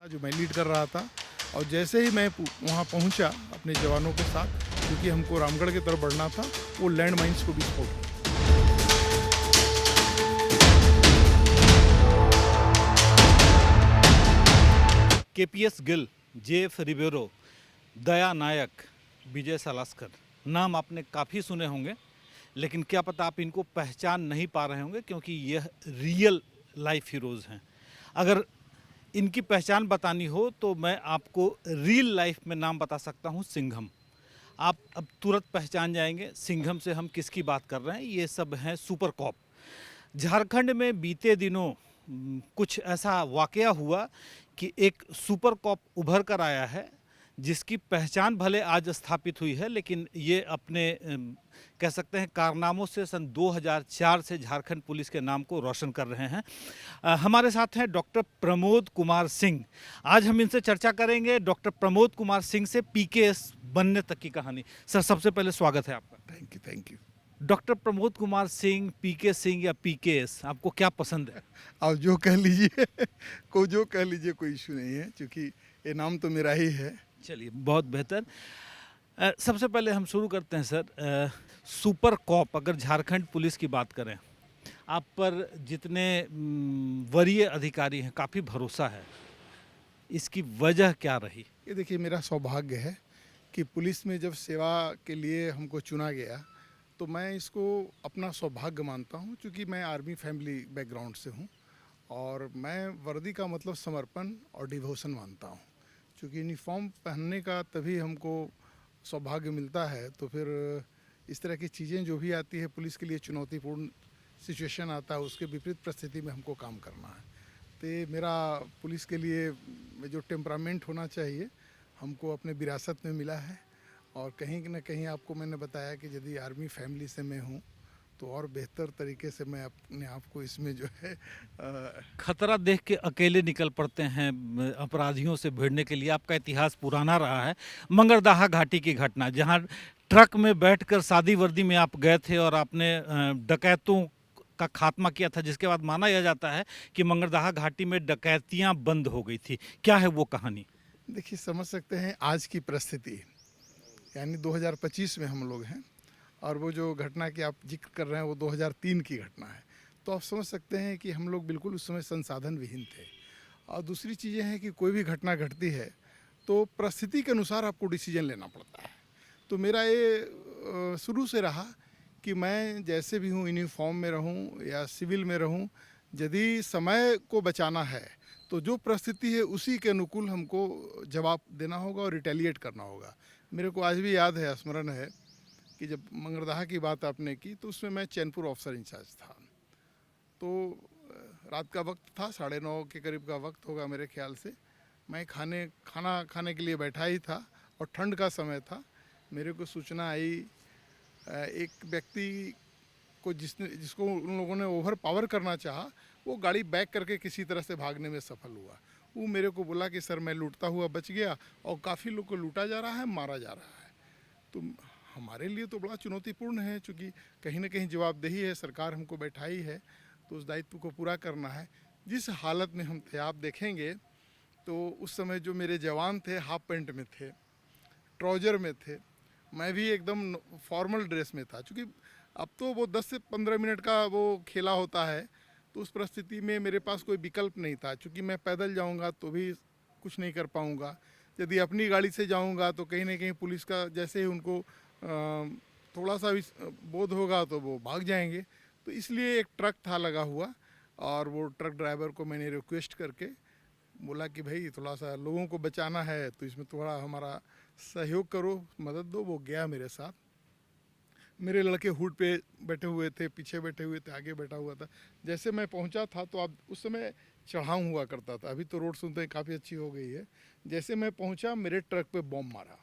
जो मैं लीड कर रहा था। और जैसे ही मैं वहाँ पहुँचा अपने जवानों के साथ, क्योंकि हमको रामगढ़ की तरफ बढ़ना था, वो लैंड माइन्स को विस्फोट किया। केपीएस गिल, जेएफ रिबेरो, दया नायक, विजय सालास्कर, नाम आपने काफ़ी सुने होंगे, लेकिन क्या पता आप इनको पहचान नहीं पा रहे होंगे क्योंकि यह रियल लाइफ हीरोज़ हैं। अगर इनकी पहचान बतानी हो तो मैं आपको रियल लाइफ में नाम बता सकता हूँ, सिंघम। आप अब तुरंत पहचान जाएंगे सिंघम से हम किसकी बात कर रहे हैं। ये सब हैं सुपर कॉप। झारखंड में बीते दिनों कुछ ऐसा वाकया हुआ कि एक सुपर कॉप उभर कर आया है जिसकी पहचान भले आज स्थापित हुई है, लेकिन ये अपने कह सकते हैं कारनामों से सन 2004 से झारखंड पुलिस के नाम को रोशन कर रहे हैं। हमारे साथ हैं डॉक्टर प्रमोद कुमार सिंह। आज हम इनसे चर्चा करेंगे डॉक्टर प्रमोद कुमार सिंह से पीकेएस बनने तक की कहानी। सर, सबसे पहले स्वागत है आपका। Thank you. Doctor Pramod Kumar Singh, PK Singh या पीकेएस, आपको क्या पसंद है? आप जो कह लीजिए जो कह लीजिए, कोई इशू नहीं है, क्योंकि ये नाम तो मेरा ही है। चलिए, बहुत बेहतर। सबसे पहले हम शुरू करते हैं सर। सुपर कॉप, अगर झारखंड पुलिस की बात करें, आप पर जितने वरीय अधिकारी हैं, काफ़ी भरोसा है। इसकी वजह क्या रही? ये देखिए, मेरा सौभाग्य है कि पुलिस में जब सेवा के लिए हमको चुना गया, तो मैं इसको अपना सौभाग्य मानता हूँ, क्योंकि मैं आर्मी फैमिली बैकग्राउंड से हूँ और मैं वर्दी का मतलब समर्पण और डिवोशन मानता हूँ। क्योंकि यूनिफॉर्म पहनने का तभी हमको सौभाग्य मिलता है, तो फिर इस तरह की चीज़ें जो भी आती है, पुलिस के लिए चुनौतीपूर्ण सिचुएशन आता है, उसके विपरीत परिस्थिति में हमको काम करना है। तो ये मेरा पुलिस के लिए जो टेम्परामेंट होना चाहिए, हमको अपने विरासत में मिला है। और कहीं न कहीं आपको मैंने बताया कि यदि आर्मी फैमिली से मैं हूँ, तो और बेहतर तरीके से मैं अपने आप को इसमें जो है खतरा देख के अकेले निकल पड़ते हैं अपराधियों से भिड़ने के लिए। आपका इतिहास पुराना रहा है। मंगरदाहा घाटी की घटना, जहां ट्रक में बैठकर सादी वर्दी में आप गए थे और आपने डकैतों का खात्मा किया था, जिसके बाद माना यह जाता है कि मंगरदाहा घाटी में डकैतियां बंद हो गई थी। क्या है वो कहानी? देखिए, समझ सकते हैं आज की परिस्थिति, यानी 2025 में हम लोग हैं, और वो जो घटना की आप जिक्र कर रहे हैं वो 2003 की घटना है। तो आप समझ सकते हैं कि हम लोग बिल्कुल उस समय संसाधन विहीन थे। और दूसरी चीज़ें हैं कि कोई भी घटना घटती है तो परिस्थिति के अनुसार आपको डिसीजन लेना पड़ता है। तो मेरा ये शुरू से रहा कि मैं जैसे भी हूँ, यूनिफॉर्म में रहूँ या सिविल में रहूँ, यदि समय को बचाना है तो जो परिस्थिति है उसी के अनुकूल हमको जवाब देना होगा और रिटेलिएट करना होगा। मेरे को आज भी याद है, स्मरण है कि जब मंगरदाहा की बात आपने की, तो उसमें मैं चैनपुर ऑफिसर इंचार्ज था। तो रात का वक्त था, 9:30 के करीब का वक्त होगा मेरे ख्याल से। मैं खाना खाने के लिए बैठा ही था और ठंड का समय था। मेरे को सूचना आई, एक व्यक्ति को जिसको उन लोगों ने ओवर पावर करना चाहा, वो गाड़ी बैक करके किसी तरह से भागने में सफल हुआ। वो मेरे को बोला कि सर, मैं लूटता हुआ बच गया और काफ़ी लोग को लूटा जा रहा है, मारा जा रहा है। तो हमारे लिए तो बड़ा चुनौतीपूर्ण है, क्योंकि कहीं ना कहीं जवाबदेही है, सरकार हमको बैठाई है, तो उस दायित्व को पूरा करना है। जिस हालत में हम थे, आप देखेंगे तो उस समय जो मेरे जवान थे हाफ पैंट में थे, ट्राउजर में थे, मैं भी एकदम फॉर्मल ड्रेस में था। क्योंकि अब तो वो 10 से 15 मिनट का वो खेला होता है, तो उस परिस्थिति में मेरे पास कोई विकल्प नहीं था। क्योंकि मैं पैदल जाऊंगा तो भी कुछ नहीं कर पाऊंगा, यदि अपनी गाड़ी से जाऊंगा तो कहीं ना कहीं पुलिस का जैसे ही उनको थोड़ा सा भी बोध होगा तो वो भाग जाएंगे। तो इसलिए एक ट्रक था लगा हुआ, और वो ट्रक ड्राइवर को मैंने रिक्वेस्ट करके बोला कि भाई, थोड़ा सा लोगों को बचाना है, तो इसमें थोड़ा हमारा सहयोग करो, मदद दो। वो गया मेरे साथ। मेरे लड़के हुड पे बैठे हुए थे, पीछे बैठे हुए थे, आगे बैठा हुआ था। जैसे मैं पहुंचा था तो अब उस समय चढ़ाव हुआ करता था, अभी तो रोड सुनते हैं काफ़ी अच्छी हो गई है। जैसे मैं पहुंचा, मेरे ट्रक पे बॉम्ब मारा।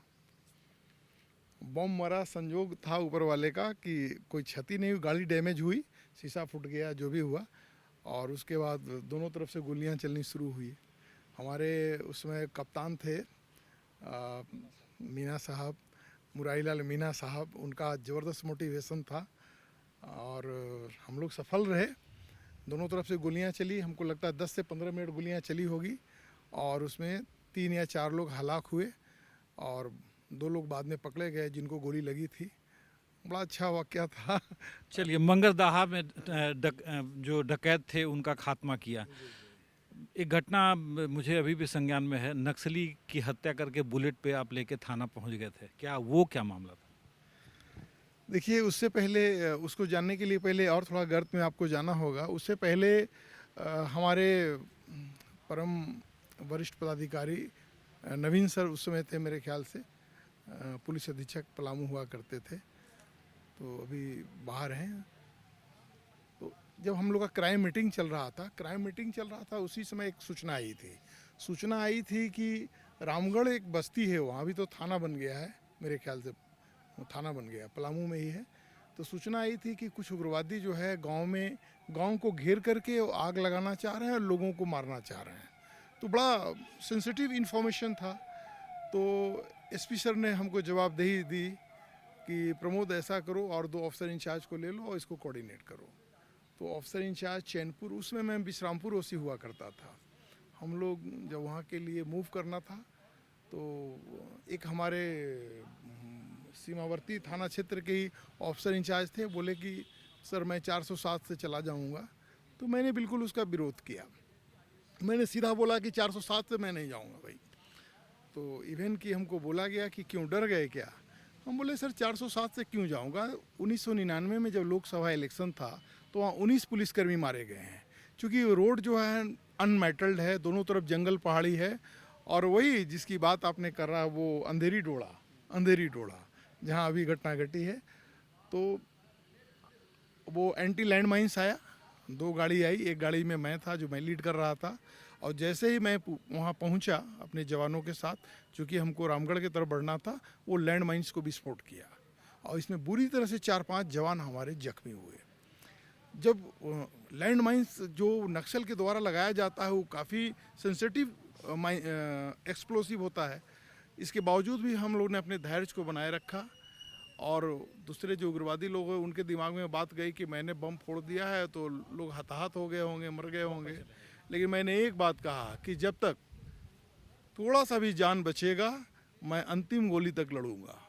संजोग था ऊपर वाले का कि कोई क्षति नहीं हुई, गाड़ी डैमेज हुई, शीशा फूट गया, जो भी हुआ। और उसके बाद दोनों तरफ से गोलियां चलनी शुरू हुई। हमारे उसमें कप्तान थे मीना साहब, मुरारीलाल मीना साहब, उनका ज़बरदस्त मोटिवेशन था और हम लोग सफल रहे। दोनों तरफ से गोलियां चली, हमको लगता है 10 से 15 मिनट गोलियां चली होगी। और उसमें 3 या 4 लोग हलाक हुए और 2 लोग बाद में पकड़े गए जिनको गोली लगी थी। बड़ा अच्छा वाक़या था। चलिए, मंगरदाहा में जो डकैत थे उनका खात्मा किया। एक घटना मुझे अभी भी संज्ञान में है, नक्सली की हत्या करके बुलेट पे आप लेके थाना पहुंच गए थे, क्या मामला था? देखिए, उससे पहले उसको जानने के लिए पहले और थोड़ा गर्त में आपको जाना होगा। उससे पहले हमारे परम वरिष्ठ पदाधिकारी नवीन सर उस समय थे मेरे ख्याल से, पुलिस अधीक्षक पलामू हुआ करते थे, तो अभी बाहर हैं। तो जब हम लोग का क्राइम मीटिंग चल रहा था उसी समय एक सूचना आई थी कि रामगढ़ एक बस्ती है, वहाँ भी तो थाना बन गया है मेरे ख्याल से, थाना बन गया पलामू में ही है। तो सूचना आई थी कि कुछ उग्रवादी जो है गांव को घेर करके आग लगाना चाह रहे हैं और लोगों को मारना चाह रहे हैं। तो बड़ा सेंसिटिव इन्फॉर्मेशन था। तो एसपी सर ने हमको जवाबदेही दी कि प्रमोद ऐसा करो और 2 ऑफिसर इंचार्ज को ले लो और इसको कोऑर्डिनेट करो। तो ऑफिसर इंचार्ज चैनपुर, उसमें मैं विश्रामपुर ओसी हुआ करता था। हम लोग जब वहाँ के लिए मूव करना था तो एक हमारे सीमावर्ती थाना क्षेत्र के ही ऑफिसर इंचार्ज थे, बोले कि सर मैं 407 से चला जाऊँगा। तो मैंने बिल्कुल उसका विरोध किया। मैंने सीधा बोला कि 407 से मैं नहीं जाऊँगा भाई। तो इवन कि हमको बोला गया कि क्यों, डर गए क्या? हम बोले सर 407 से क्यों जाऊँगा। 1999 में जब लोकसभा इलेक्शन था तो वहाँ 19 पुलिसकर्मी मारे गए हैं। चूँकि रोड जो है अनमेटल्ड है, दोनों तरफ जंगल पहाड़ी है, और वही जिसकी बात आपने कर रहा वो अंधेरी डोड़ा जहाँ अभी घटना घटी है। तो वो एंटी लैंड माइंस आया, 2 गाड़ी आई, एक गाड़ी में मैं था जो मैं लीड कर रहा था। और जैसे ही मैं वहाँ पहुँचा अपने जवानों के साथ, चूँकि हमको रामगढ़ की तरफ बढ़ना था, वो लैंड माइंस को विस्फोट किया और इसमें बुरी तरह से 4-5 जवान हमारे जख्मी हुए। जब लैंड माइंस जो नक्सल के द्वारा लगाया जाता है वो काफ़ी सेंसिटिव एक्सप्लोसिव होता है। इसके बावजूद भी हम लोग ने अपने धैर्य को बनाए रखा और दूसरे जो उग्रवादी लोग हैं उनके दिमाग में बात गई कि मैंने बम फोड़ दिया है तो लोग हताहत हो गए होंगे, मर गए होंगे। लेकिन मैंने एक बात कहा कि जब तक थोड़ा सा भी जान बचेगा मैं अंतिम गोली तक लड़ूंगा।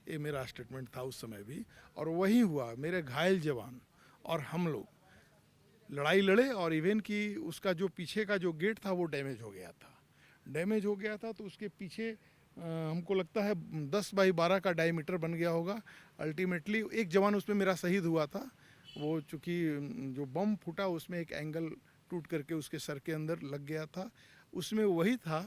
ये मेरा स्टेटमेंट था उस समय भी, और वही हुआ। मेरे घायल जवान और हम लोग लड़ाई लड़े और इवन कि उसका जो पीछे का जो गेट था वो डैमेज हो गया था। तो उसके पीछे हमको लगता है 10 बाई 12 का डायमीटर बन गया होगा। अल्टीमेटली एक जवान उसमें मेरा शहीद हुआ था। वो चूँकि जो बम फूटा उसमें एक एंगल टूट करके उसके सर के अंदर लग गया था, उसमें वही था।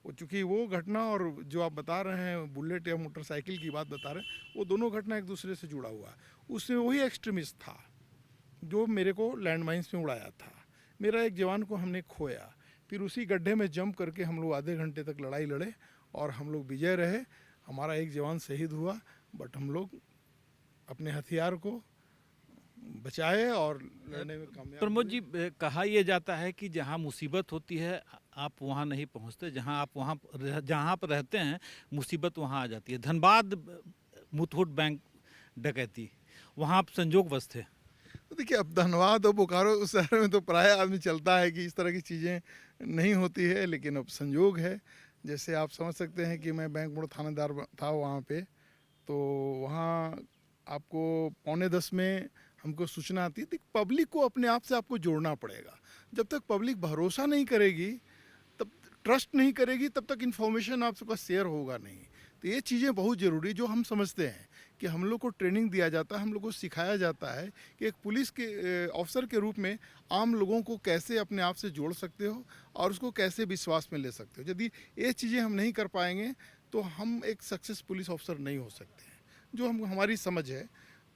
वो चूँकि वो घटना और जो आप बता रहे हैं बुलेट या मोटरसाइकिल की बात बता रहे हैं, वो दोनों घटना एक दूसरे से जुड़ा हुआ है। उसमें वही एक्सट्रीमिस्ट था जो मेरे को लैंड माइंस में उड़ाया था। मेरा एक जवान को हमने खोया, फिर उसी गड्ढे में जंप करके हम लोग आधे घंटे तक लड़ाई लड़े और हम लोग विजय रहे। हमारा एक जवान शहीद हुआ, बट हम लोग अपने हथियार को बचाए और लड़ने में कामयाब। प्रमोद जी, कहा यह जाता है कि जहाँ मुसीबत होती है आप वहाँ नहीं पहुँचते, जहाँ आप रहते हैं मुसीबत वहाँ आ जाती है। धनबाद मुथूट बैंक डकैती, वहाँ आप संजोगवश थे। तो देखिए, अब धनबाद और बोकारो उस शहर में तो प्राय आदमी चलता है कि इस तरह की चीज़ें नहीं होती है, लेकिन अब संयोग है। जैसे आप समझ सकते हैं कि मैं बैंक मोड़ थानेदार था वहाँ पे, तो वहाँ आपको 9:45 में हमको सूचना आती है। पब्लिक को अपने आप से आपको जोड़ना पड़ेगा। जब तक पब्लिक भरोसा नहीं करेगी, तब ट्रस्ट नहीं करेगी, तब तक इन्फॉर्मेशन आपके पास शेयर होगा नहीं। तो ये चीज़ें बहुत ज़रूरी, जो हम समझते हैं कि हम लोग को ट्रेनिंग दिया जाता है, हम लोग को सिखाया जाता है कि एक पुलिस के ऑफिसर के रूप में आम लोगों को कैसे अपने आप से जोड़ सकते हो और उसको कैसे विश्वास में ले सकते हो। यदि ये चीज़ें हम नहीं कर पाएंगे तो हम एक सक्सेस पुलिस ऑफिसर नहीं हो सकते हैं, जो हमारी समझ है।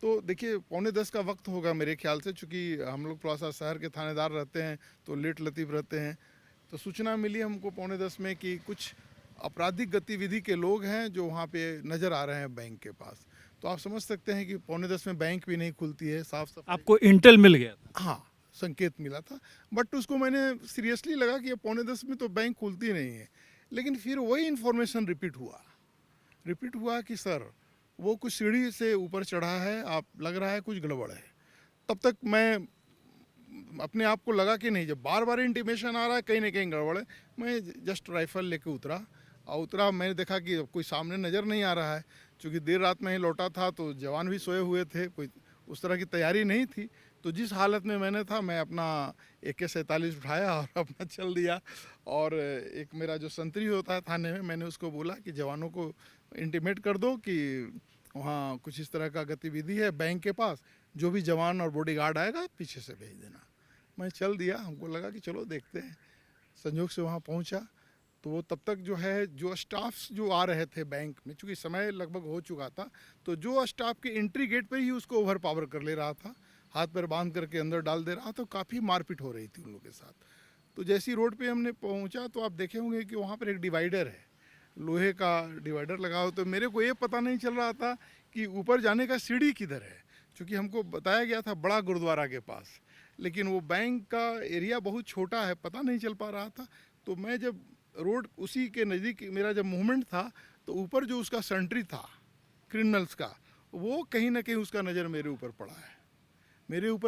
तो देखिए, 9:45 का वक्त होगा मेरे ख्याल से, चूँकि हम लोग थोड़ा सा शहर के थानेदार रहते हैं तो लेट लतीफ़ रहते हैं। तो सूचना मिली हमको 9:45 में कि कुछ आपराधिक गतिविधि के लोग हैं जो वहाँ पे नज़र आ रहे हैं बैंक के पास। तो आप समझ सकते हैं कि 9:45 में बैंक भी नहीं खुलती है, साफ सफाई। आपको इंटेल मिल गया था? हाँ, संकेत मिला था, बट उसको मैंने सीरियसली लगा कि 9:45 में तो बैंक खुलती नहीं है। लेकिन फिर वही इन्फॉर्मेशन रिपीट हुआ कि सर वो कुछ सीढ़ी से ऊपर चढ़ा है, आप लग रहा है कुछ गड़बड़ है। तब तक मैं अपने आप को लगा कि नहीं, जब बार बार इंटीमेशन आ रहा है कहीं ना कहीं गड़बड़ है, मैं जस्ट राइफल लेके उतरा। मैंने देखा कि कोई सामने नज़र नहीं आ रहा है, क्योंकि देर रात में ही लौटा था तो जवान भी सोए हुए थे, कोई उस तरह की तैयारी नहीं थी। तो जिस हालत में मैंने था, मैं अपना AK-47 उठाया और अपना चल दिया। और एक मेरा जो संतरी होता है थाने में, मैंने उसको बोला कि जवानों को इंटीमेट कर दो कि वहाँ कुछ इस तरह का गतिविधि है बैंक के पास, जो भी जवान और बॉडीगार्ड आएगा पीछे से भेज देना। मैं चल दिया, हमको लगा कि चलो देखते हैं। संयोग से वहाँ पहुँचा तो वो तब तक जो है, जो स्टाफ्स जो आ रहे थे बैंक में, चूँकि समय लगभग हो चुका था, तो जो स्टाफ के एंट्री गेट पर ही उसको ओवर पावर कर ले रहा था, हाथ पैर बांध करके अंदर डाल दे रहा था। तो काफ़ी मारपीट हो रही थी उन लोगों के साथ। तो जैसी रोड पे हमने पहुंचा तो आप देखे होंगे कि वहाँ पर एक डिवाइडर है, लोहे का डिवाइडर लगा हो। तो मेरे को ये पता नहीं चल रहा था कि ऊपर जाने का सीढ़ी किधर है, क्योंकि हमको बताया गया था बड़ा गुरुद्वारा के पास, लेकिन वो बैंक का एरिया बहुत छोटा है, पता नहीं चल पा रहा था। तो मैं जब रोड उसी के नज़दीक मेरा जब मूवमेंट था, तो ऊपर जो उसका सेंट्री था क्रिमिनल्स का, वो कहीं ना कहीं उसका नज़र मेरे ऊपर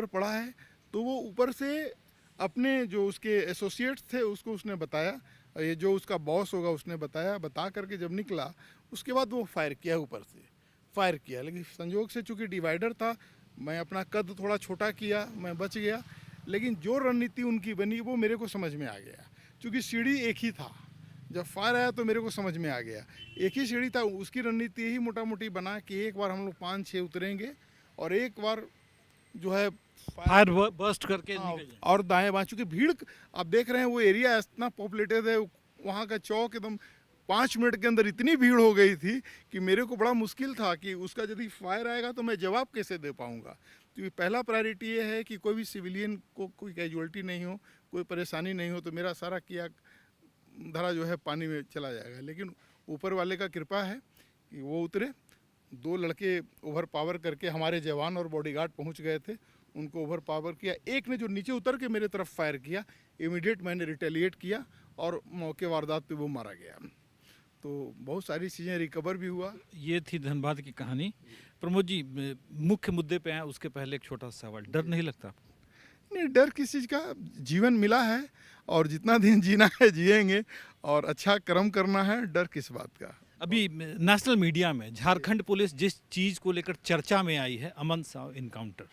पड़ा है। तो वो ऊपर से अपने जो उसके एसोसिएट्स थे उसको उसने बताया, ये जो उसका बॉस होगा उसने बताया, बता करके जब निकला उसके बाद वो फायर किया, ऊपर से फायर किया। लेकिन संयोग से चूँकि डिवाइडर था, मैं अपना कद थोड़ा छोटा किया, मैं बच गया। लेकिन जो रणनीति उनकी बनी वो मेरे को समझ में आ गया, क्योंकि सीढ़ी एक ही था। जब फायर आया तो मेरे को समझ में आ गया, एक ही सीढ़ी था। उसकी रणनीति यही मोटा मोटी बना कि एक बार हम लोग 5-6 उतरेंगे और एक बार जो है फायर बर्स्ट करके निकल जाए। और दाएं बाएं, चूँकि भीड़ आप देख रहे हैं वो एरिया इतना पॉपुलेटेड है, वहाँ का चौक एकदम 5 मिनट के अंदर इतनी भीड़ हो गई थी कि मेरे को बड़ा मुश्किल था कि उसका यदि फायर आएगा तो मैं जवाब कैसे दे पाऊँगा। क्योंकि पहला प्रायोरिटी ये है कि कोई भी सिविलियन को कोई कैजुअल्टी नहीं हो, कोई परेशानी नहीं हो, तो मेरा सारा किया धरा जो है पानी में चला जाएगा। लेकिन ऊपर वाले का कृपा है कि वो उतरे, 2 लड़के ओवर पावर करके, हमारे जवान और बॉडीगार्ड पहुंच गए थे, उनको ओवर पावर किया। एक ने जो नीचे उतर के मेरे तरफ फायर किया, इमीडिएट मैंने रिटेलिएट किया और मौके वारदात पे वो मारा गया। तो बहुत सारी चीज़ें रिकवर भी हुआ। ये थी धनबाद की कहानी। प्रमोद जी, मुख्य मुद्दे पे आए उसके पहले एक छोटा सा सवाल, डर नहीं लगता आपको? नहीं, डर किस चीज़ का, जीवन मिला है और जितना दिन जीना है जिएंगे और अच्छा कर्म करना है, डर किस बात का। अभी नेशनल मीडिया में झारखंड पुलिस जिस चीज़ को लेकर चर्चा में आई है, अमन साव इनकाउंटर,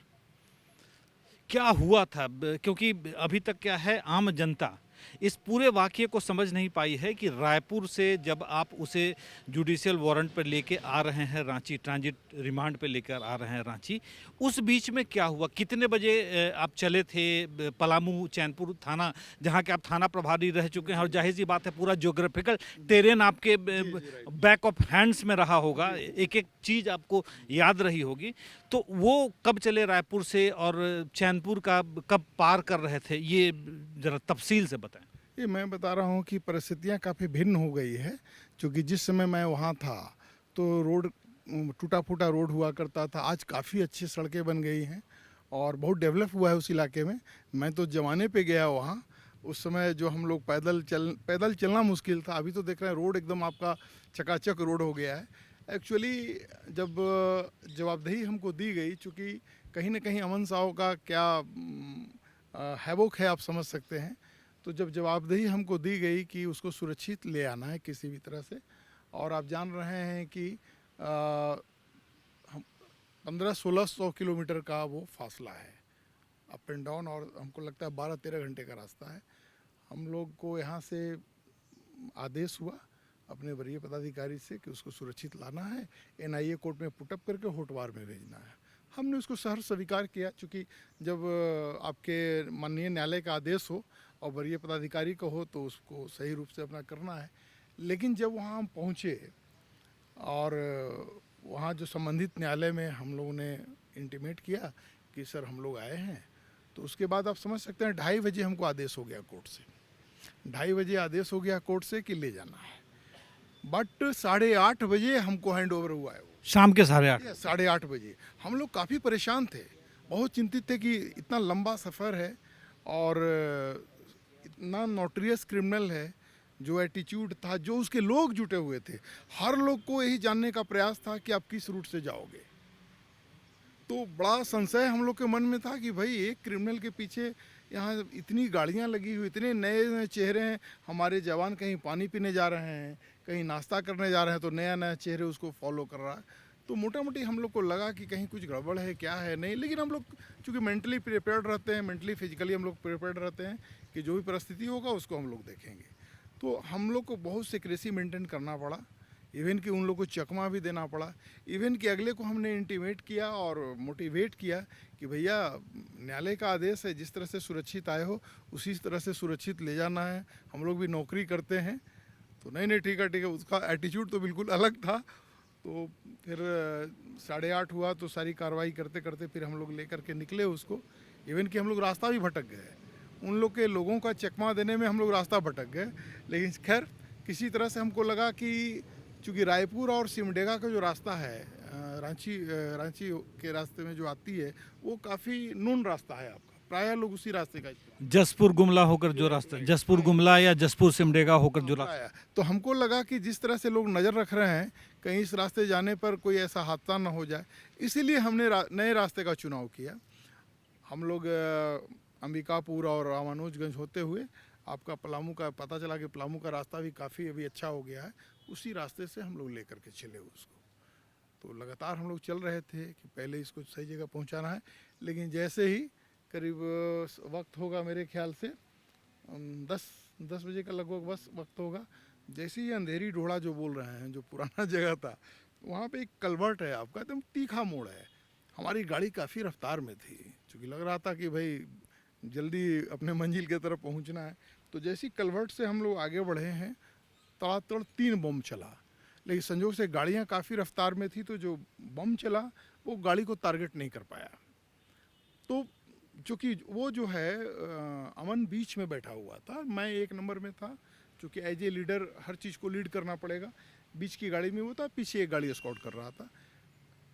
क्या हुआ था? क्योंकि अभी तक क्या है, आम जनता इस पूरे वाक़ये को समझ नहीं पाई है कि रायपुर से जब आप उसे जुडिशियल वारंट पर लेके आ रहे हैं रांची, ट्रांजिट रिमांड पे लेकर आ रहे हैं रांची, उस बीच में क्या हुआ? कितने बजे आप चले थे? पलामू चैनपुर थाना, जहाँ के आप थाना प्रभारी रह चुके हैं, और जाहिर सी बात है पूरा ज्योग्राफिकल टेरेन आपके बैक ऑफ हैंड्स में रहा होगा, एक एक चीज़ आपको याद रही होगी। तो वो कब चले रायपुर से और चैनपुर का कब पार कर रहे थे, ये ज़रा तफसील से बताएं। ये मैं बता रहा हूँ कि परिस्थितियाँ काफ़ी भिन्न हो गई है, क्योंकि जिस समय मैं वहाँ था तो रोड टूटा फूटा रोड हुआ करता था, आज काफ़ी अच्छी सड़कें बन गई हैं और बहुत डेवलप हुआ है उस इलाके में। मैं तो जमाने पे गया वहाँ, उस समय जो हम लोग पैदल चलना मुश्किल था, अभी तो देख रहे हैं रोड एकदम आपका चकाचक रोड हो गया है। एक्चुअली जब जवाबदेही हमको दी गई, चूँकि कहीं ना कहीं अमन साव का क्या हैवोक है आप समझ सकते हैं, तो जब जवाबदेही हमको दी गई कि उसको सुरक्षित ले आना है किसी भी तरह से, और आप जान रहे हैं कि 1500-1600 किलोमीटर का वो फासला है अप एंड डाउन, और हमको लगता है 12-13 घंटे का रास्ता है। हम लोग को यहाँ से आदेश हुआ अपने वरीय पदाधिकारी से कि उसको सुरक्षित लाना है, NIA कोर्ट में पुटअप करके होटवार में भेजना है। हमने उसको सहर्ष स्वीकार किया, चूँकि जब आपके माननीय न्यायालय का आदेश हो और वरीय पदाधिकारी का हो तो उसको सही रूप से अपना करना है। लेकिन जब वहाँ हम पहुँचे और वहाँ जो संबंधित न्यायालय में हम लोगों ने इंटीमेट किया कि सर हम लोग आए हैं, तो उसके बाद आप समझ सकते हैं 2:30 बजे हमको आदेश हो गया कोर्ट से, 2:30 बजे आदेश हो गया कोर्ट से कि ले जाना है। बट 8:30 बजे हमको हैंड ओवर हुआ है, वो शाम के 8:30। 8:30 बजे। हम लोग काफ़ी परेशान थे, बहुत चिंतित थे कि इतना लंबा सफ़र है और इतना नोटरियस क्रिमिनल है, जो एटीट्यूड था, जो उसके लोग जुटे हुए थे, हर लोग को यही जानने का प्रयास था कि आप किस रूट से जाओगे। तो बड़ा संशय हम लोग के मन में था कि भाई एक क्रिमिनल के पीछे यहाँ इतनी गाड़ियाँ लगी हुई, इतने नए नए चेहरे हैं। हमारे जवान कहीं पानी पीने जा रहे हैं, कहीं नाश्ता करने जा रहे हैं, तो नया नया चेहरे उसको फॉलो कर रहा है। तो मोटा मोटी हम लोग को लगा कि कहीं कुछ गड़बड़ है, क्या है नहीं। लेकिन हम लोग चूँकि मेंटली प्रिपेयर्ड रहते हैं, मेंटली फिजिकली हम लोग प्रिपेयर्ड रहते हैं कि जो भी परिस्थिति होगा उसको हम लोग देखेंगे। तो हम लोग को बहुत सिक्रेसी मेंटेन करना पड़ा, इवन कि उन लोग को चकमा भी देना पड़ा। इवन कि अगले को हमने इंटीमेट किया और मोटिवेट किया कि भैया न्यायालय का आदेश है, जिस तरह से सुरक्षित आए हो उसी तरह से सुरक्षित ले जाना है, हम लोग भी नौकरी करते हैं। तो नहीं ठीक है, उसका एटीट्यूड तो बिल्कुल अलग था। तो फिर 8:30 हुआ तो सारी कार्रवाई करते करते फिर हम लोग लेकर के निकले उसको। इवन कि हम लोग रास्ता भी भटक गए, उन लोग के लोगों का चकमा देने में हम लोग रास्ता भटक गए। लेकिन खैर किसी तरह से हमको लगा कि चूँकि रायपुर और सिमडेगा का जो रास्ता है, रांची के रास्ते में जो आती है, वो काफ़ी नून रास्ता है आपका, प्रायः लोग उसी रास्ते का जसपुर गुमला होकर जो रास्ता, जसपुर गुमला या जसपुर सिमडेगा होकर जो रास्ता। तो हमको लगा कि जिस तरह से लोग नज़र रख रहे हैं कहीं इस रास्ते जाने पर कोई ऐसा हादसा ना हो जाए, इसीलिए हमने नए रास्ते का चुनाव किया। हम लोग अंबिकापुर और रामानुजगंज होते हुए आपका पलामू का पता चला कि पलामू का रास्ता भी काफ़ी अभी अच्छा हो गया है, उसी रास्ते से हम लोग लेकर के चले उसको। तो लगातार हम लोग चल रहे थे कि पहले इसको सही जगह पहुंचाना है। लेकिन जैसे ही करीब वक्त होगा मेरे ख्याल से 10 बजे का लगभग बस वक्त होगा, जैसे ही अंधेरी ढोड़ा जो बोल रहे हैं, जो पुराना जगह था, वहाँ पे एक कलवर्ट है आपका, एकदम तीखा मोड़ है। हमारी गाड़ी काफ़ी रफ्तार में थी, क्योंकि लग रहा था कि भाई जल्दी अपने मंजिल की तरफ पहुँचना है। तो जैसी कलवर्ट से हम लोग आगे बढ़े हैं, तड़ातड़ 3 बम चला। लेकिन संजोग से गाड़ियाँ काफ़ी रफ्तार में थी, तो जो बम चला वो गाड़ी को टारगेट नहीं कर पाया। तो चूँकि वो जो है अमन बीच में बैठा हुआ था, मैं 1 नंबर में था, चूँकि एज ए लीडर हर चीज़ को लीड करना पड़ेगा। बीच की गाड़ी में वो था, पीछे एक गाड़ी स्कॉट कर रहा था।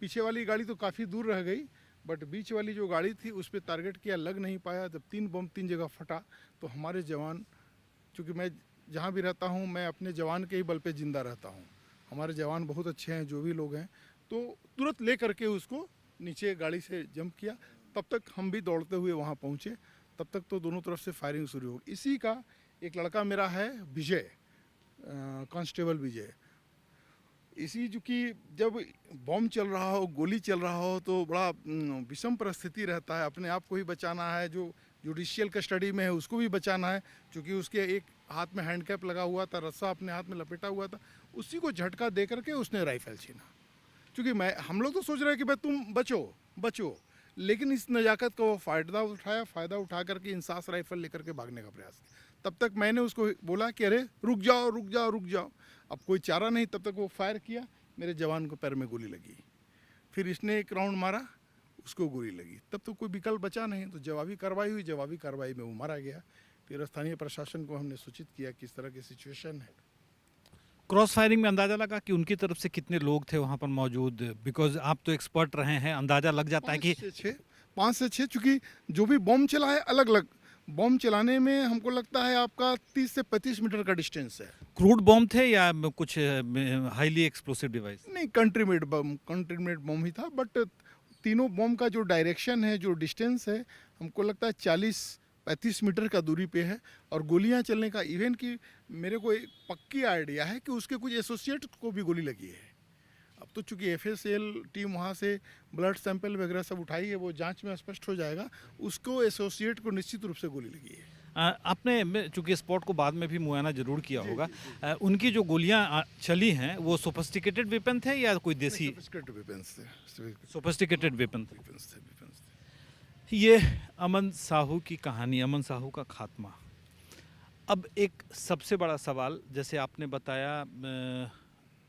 पीछे वाली गाड़ी तो काफ़ी दूर रह गई, बट बीच वाली जो गाड़ी थी उस पर टारगेट किया, लग नहीं पाया। जब 3 बम 3 जगह फटा तो हमारे जवान, चूँकि मैं जहाँ भी रहता हूँ मैं अपने जवान के ही बल पे ज़िंदा रहता हूँ। हमारे जवान बहुत अच्छे हैं, जो भी लोग हैं, तो तुरंत ले करके उसको नीचे गाड़ी से जंप किया। तब तक हम भी दौड़ते हुए वहाँ पहुँचे, तब तक तो दोनों तरफ से फायरिंग शुरू हो गई। इसी का एक लड़का मेरा है विजय, कांस्टेबल विजय। इसी जो कि जब बम चल रहा हो, गोली चल रहा हो, तो बड़ा विषम परिस्थिति रहता है। अपने आप को ही बचाना है, जो जुडिशियल कस्टडी में है उसको भी बचाना है, क्योंकि उसके एक हाथ में हैंडकैप लगा हुआ था, रस्सा अपने हाथ में लपेटा हुआ था, उसी को झटका दे करके उसने राइफल छीना। क्योंकि हम लोग तो सोच रहे हैं कि भाई तुम बचो, लेकिन इस नज़ाकत का वो फ़ायदा उठा करके इंसास राइफल लेकर के भागने का प्रयास किया। तब तक मैंने उसको बोला कि अरे रुक जाओ। अब कोई चारा नहीं, तब तक वो फायर किया, मेरे जवान को पैर में गोली लगी। फिर इसने एक राउंड मारा, उसको गोली लगी। तब तो कोई विकल्प बचा नहीं, तो जवाबी कार्रवाई हुई। जवाबी कार्रवाई में वो मारा गया। फिर स्थानीय प्रशासन को हमने सूचित किया कि इस तरह की सिचुएशन है। क्रॉस फायरिंग में अंदाजा लगा कि उनकी तरफ से कितने लोग थे वहाँ पर मौजूद? बिकॉज आप तो एक्सपर्ट रहे हैं, अंदाजा लग जाता है कि 5 से 6, चूँकि जो भी बम चला है अलग अलग बम चलाने में हमको लगता है आपका 30 से 35 मीटर का डिस्टेंस है। क्रूड बम थे या कुछ हाईली एक्सप्लोसिव डिवाइस? नहीं, कंट्री मेड बम ही था। बट तीनों बम का जो डायरेक्शन है, जो डिस्टेंस है, हमको लगता है 40-35 मीटर का दूरी पे है। और गोलियां चलने का इवन कि मेरे को एक पक्की आइडिया है कि उसके कुछ एसोसिएट को भी गोली लगी है। अब तो चूंकि FSL टीम वहाँ से ब्लड सैंपल वगैरह सब उठाई है, वो जांच में स्पष्ट हो जाएगा। उसको एसोसिएट को निश्चित रूप से गोली लगी है। आपने चूंकि स्पॉट को बाद में भी मुआयना जरूर किया होगा, उनकी जो गोलियां चली हैं वो सोफिस्टिकेटेड वेपन थे या कोई देसी? सोफिस्टिकेटेड वेपन थे। ये अमन साहू की कहानी, अमन साहू का खात्मा। अब एक सबसे बड़ा सवाल, जैसे आपने बताया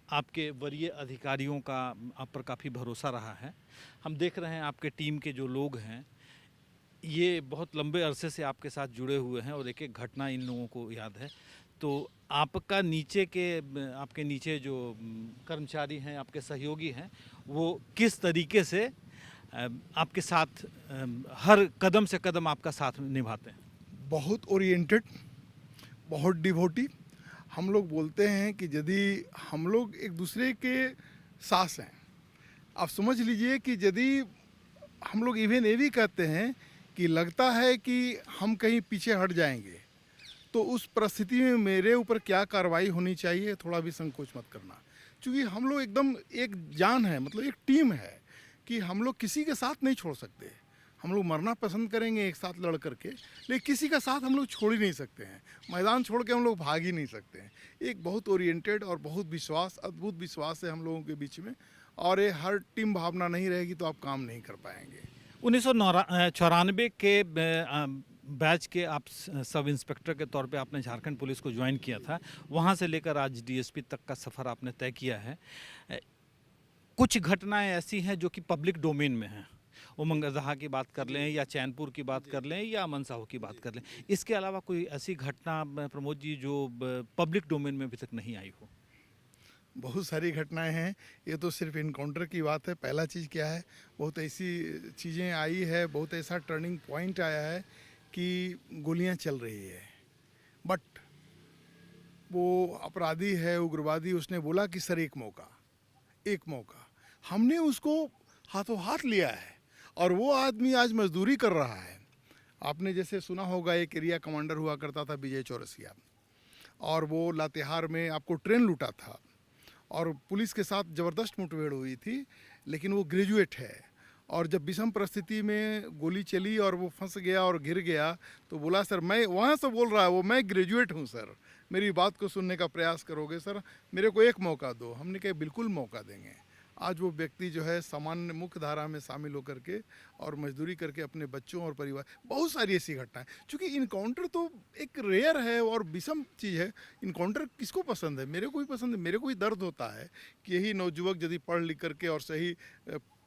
आपके वरीय अधिकारियों का आप पर काफ़ी भरोसा रहा है। हम देख रहे हैं आपके टीम के जो लोग हैं ये बहुत लंबे अरसे से आपके साथ जुड़े हुए हैं और एक एक घटना इन लोगों को याद है। तो आपका आपके नीचे जो कर्मचारी हैं, आपके सहयोगी हैं, वो किस तरीके से आपके साथ हर कदम से कदम आपका साथ निभाते हैं? बहुत ओरिएंटेड, बहुत डिवोटी। हम लोग बोलते हैं कि यदि हम लोग एक दूसरे के सास हैं, आप समझ लीजिए कि यदि हम लोग इवन ये भी कहते हैं कि लगता है कि हम कहीं पीछे हट जाएंगे, तो उस परिस्थिति में मेरे ऊपर क्या कार्रवाई होनी चाहिए, थोड़ा भी संकोच मत करना। क्योंकि हम लोग एकदम एक जान है, मतलब एक टीम है कि हम लोग किसी के साथ नहीं छोड़ सकते। हम लोग मरना पसंद करेंगे एक साथ लड़ करके, लेकिन किसी का साथ हम लोग छोड़ ही नहीं सकते हैं। मैदान छोड़ के हम लोग भाग ही नहीं सकते हैं। एक बहुत ओरिएंटेड और बहुत विश्वास, अद्भुत विश्वास है हम लोगों के बीच में, और ये हर टीम भावना नहीं रहेगी तो आप काम नहीं कर पाएंगे। 1994 के बैच के आप सब इंस्पेक्टर के तौर पे आपने झारखंड पुलिस को ज्वाइन किया था, वहाँ से लेकर आज डीएसपी तक का सफ़र आपने तय किया है। कुछ घटनाएं ऐसी हैं जो कि पब्लिक डोमेन में हैं, उमंग अजहा की बात कर लें या चैनपुर की बात कर लें या अमन साहू की बात कर लें, इसके अलावा कोई ऐसी घटना प्रमोद जी जो पब्लिक डोमेन में अभी तक नहीं आई हो? बहुत सारी घटनाएं हैं, ये तो सिर्फ इनकाउंटर की बात है। पहला चीज़ क्या है, बहुत ऐसी चीज़ें आई है, बहुत ऐसा टर्निंग पॉइंट आया है कि गोलियां चल रही है, बट वो अपराधी है, उग्रवादी, उसने बोला कि सर एक मौका, हमने उसको हाथों हाथ लिया है और वो आदमी आज मजदूरी कर रहा है। आपने जैसे सुना होगा, एक एरिया कमांडर हुआ करता था विजय चौरसिया, और वो लातेहार में आपको ट्रेन लूटा था और पुलिस के साथ ज़बरदस्त मुठभेड़ हुई थी, लेकिन वो ग्रेजुएट है। और जब विषम परिस्थिति में गोली चली और वो फंस गया और गिर गया, तो बोला सर, मैं वहाँ से बोल रहा है वो, मैं ग्रेजुएट हूँ सर, मेरी बात को सुनने का प्रयास करोगे सर, मेरे को एक मौका दो। हमने कहा बिल्कुल मौका देंगे। आज वो व्यक्ति जो है सामान्य मुख्य धारा में शामिल होकर के और मजदूरी करके अपने बच्चों और परिवार, बहुत सारी ऐसी घटनाएं। क्योंकि इनकाउंटर तो एक रेयर है और विषम चीज़ है। इनकाउंटर किसको पसंद है? मेरे को भी पसंद है। मेरे को भी दर्द होता है कि यही नवयुवक यदि पढ़ लिख करके और सही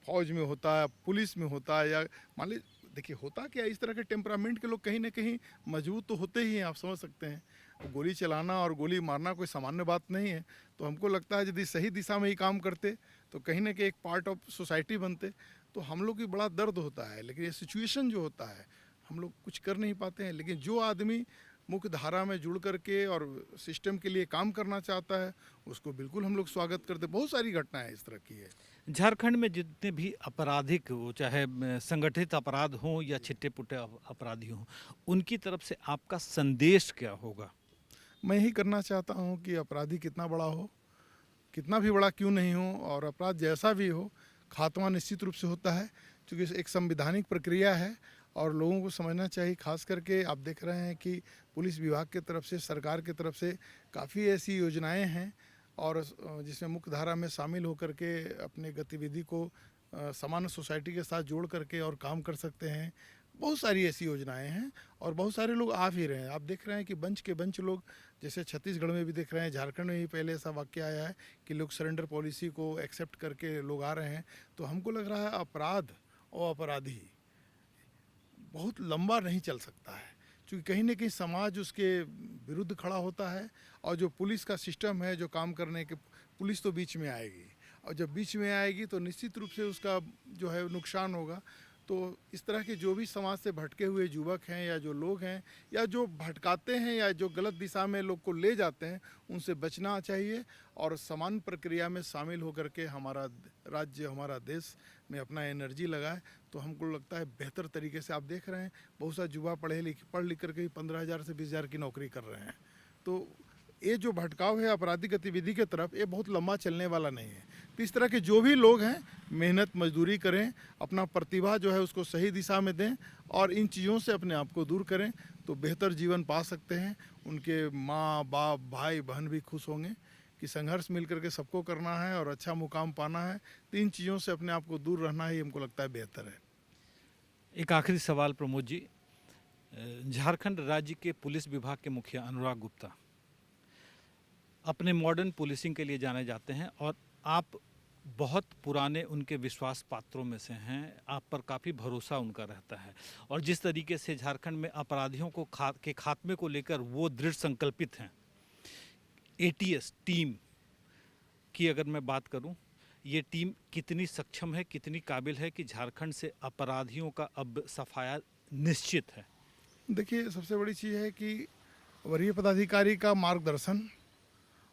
फौज में होता है, पुलिस में होता है, या मान ली, देखिए होता क्या, इस तरह के टेम्परामेंट के लोग कहीं ना कहीं मजबूत तो होते ही हैं, आप समझ सकते हैं। गोली चलाना और गोली मारना कोई सामान्य बात नहीं है। तो हमको लगता है यदि सही दिशा में ही काम करते तो कहीं ना कहीं एक पार्ट ऑफ सोसाइटी बनते। तो हम लोग की बड़ा दर्द होता है, लेकिन ये सिचुएशन जो होता है हम लोग कुछ कर नहीं पाते हैं। लेकिन जो आदमी मुख्य धारा में जुड़ करके और सिस्टम के लिए काम करना चाहता है, उसको बिल्कुल हम लोग स्वागत करते। बहुत सारी घटनाएं इस तरह की है। झारखंड में जितने भी आपराधिक हो, चाहे संगठित अपराध हों या छिट्टे पुट्टे अपराधी हों, उनकी तरफ से आपका संदेश क्या होगा? मैं यही करना चाहता हूँ कि अपराधी कितना बड़ा हो, कितना भी बड़ा क्यों नहीं हो, और अपराध जैसा भी हो, खात्मा निश्चित रूप से होता है, क्योंकि एक संवैधानिक प्रक्रिया है और लोगों को समझना चाहिए। खास करके आप देख रहे हैं कि पुलिस विभाग की तरफ से, सरकार की तरफ से काफ़ी ऐसी योजनाएं हैं और जिसमें मुख्य धारा में शामिल होकर के अपने गतिविधि को सामान्य सोसाइटी के साथ जोड़ करके और काम कर सकते हैं। बहुत सारी ऐसी योजनाएं हैं और बहुत सारे लोग आ भी रहे हैं। आप देख रहे हैं कि बंच के बंच लोग, जैसे छत्तीसगढ़ में भी देख रहे हैं, झारखंड में भी पहले ऐसा वाक्य आया है कि लोग सरेंडर पॉलिसी को एक्सेप्ट करके लोग आ रहे हैं। तो हमको लग रहा है अपराध और अपराधी बहुत लंबा नहीं चल सकता है, क्योंकि कहीं ना कहीं समाज उसके विरुद्ध खड़ा होता है। और जो पुलिस का सिस्टम है, जो काम करने के, पुलिस तो बीच में आएगी, और जब बीच में आएगी तो निश्चित रूप से उसका जो है नुकसान होगा। तो इस तरह के जो भी समाज से भटके हुए युवक हैं या जो लोग हैं या जो भटकाते हैं या जो गलत दिशा में लोग को ले जाते हैं, उनसे बचना चाहिए और समान प्रक्रिया में शामिल होकर के हमारा राज्य, हमारा देश में अपना एनर्जी लगाए। तो हमको लगता है बेहतर तरीके से, आप देख रहे हैं बहुत सारे युवा पढ़ लिख करके 15,000 से 20,000 की नौकरी कर रहे हैं। तो ये जो भटकाव है आपराधिक गतिविधि के तरफ, ये बहुत लंबा चलने वाला नहीं है। तो इस तरह के जो भी लोग हैं, मेहनत मजदूरी करें, अपना प्रतिभा जो है उसको सही दिशा में दें और इन चीज़ों से अपने आप को दूर करें, तो बेहतर जीवन पा सकते हैं। उनके माँ बाप भाई बहन भी खुश होंगे कि संघर्ष मिल करके सबको करना है और अच्छा मुकाम पाना है। तो इन चीज़ों से अपने आप को दूर रहना ही हमको लगता है बेहतर है। एक आखिरी सवाल प्रमोद जी, झारखंड राज्य के पुलिस विभाग के मुखिया अनुराग गुप्ता अपने मॉडर्न पुलिसिंग के लिए जाने जाते हैं और आप बहुत पुराने उनके विश्वास पात्रों में से हैं। आप पर काफ़ी भरोसा उनका रहता है और जिस तरीके से झारखंड में अपराधियों को के खात्मे को लेकर वो दृढ़ संकल्पित हैं। एटीएस टीम की अगर मैं बात करूं, ये टीम कितनी सक्षम है, कितनी काबिल है कि झारखंड से अपराधियों का अब सफाया निश्चित है? देखिए, सबसे बड़ी चीज़ है कि वरीय पदाधिकारी का मार्गदर्शन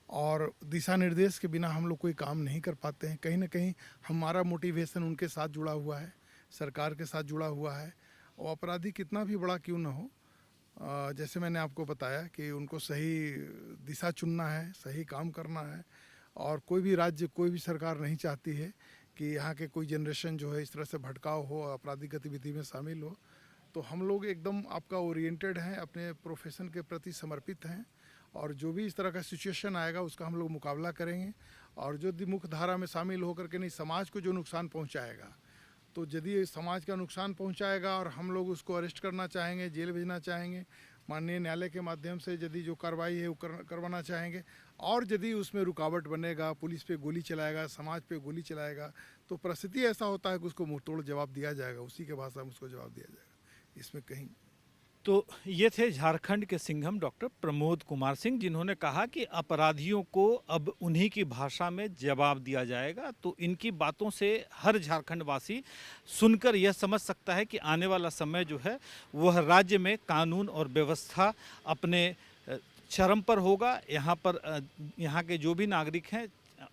और दिशा निर्देश के बिना हम लोग कोई काम नहीं कर पाते हैं। कहीं ना कहीं हमारा मोटिवेशन उनके साथ जुड़ा हुआ है। सरकार के साथ जुड़ा हुआ है। और अपराधी कितना भी बड़ा क्यों ना हो, जैसे मैंने आपको बताया कि उनको सही दिशा चुनना है, सही काम करना है। और कोई भी राज्य, कोई भी सरकार नहीं चाहती है कि यहाँ के कोई जनरेशन जो है इस तरह से भटकाव हो, आपराधिक गतिविधि में शामिल हो। तो हम लोग एकदम आपका ओरिएंटेड हैं, अपने प्रोफेशन के प्रति समर्पित हैं, और जो भी इस तरह का सिचुएशन आएगा उसका हम लोग मुकाबला करेंगे। और जो मुख्य धारा में शामिल होकर के नहीं, समाज को जो नुकसान पहुंचाएगा, तो यदि समाज का नुकसान पहुंचाएगा और हम लोग उसको अरेस्ट करना चाहेंगे, जेल भेजना चाहेंगे, माननीय न्यायालय के माध्यम से यदि जो कार्रवाई है वो करवाना चाहेंगे, और यदि उसमें रुकावट बनेगा, पुलिस पे गोली चलाएगा, समाज पे गोली चलाएगा, तो परिस्थिति ऐसा होता है कि उसको मुंहतोड़ जवाब दिया जाएगा, उसी के भाषा में उसको जवाब दिया जाएगा, इसमें कहीं। तो ये थे झारखंड के सिंघम डॉक्टर प्रमोद कुमार सिंह, जिन्होंने कहा कि अपराधियों को अब उन्हीं की भाषा में जवाब दिया जाएगा। तो इनकी बातों से हर झारखंड वासी सुनकर यह समझ सकता है कि आने वाला समय जो है वह राज्य में कानून और व्यवस्था अपने चरम पर होगा। यहाँ के जो भी नागरिक हैं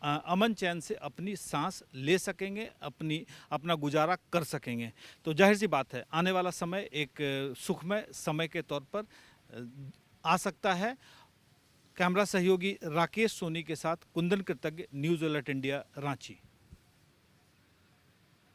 अमन चैन से अपनी सांस ले सकेंगे, अपना गुजारा कर सकेंगे। तो जाहिर सी बात है, आने वाला समय एक सुखमय समय के तौर पर आ सकता है। कैमरा सहयोगी राकेश सोनी के साथ कुंदन कृतज्ञ, न्यूज़ अलर्ट इंडिया, रांची।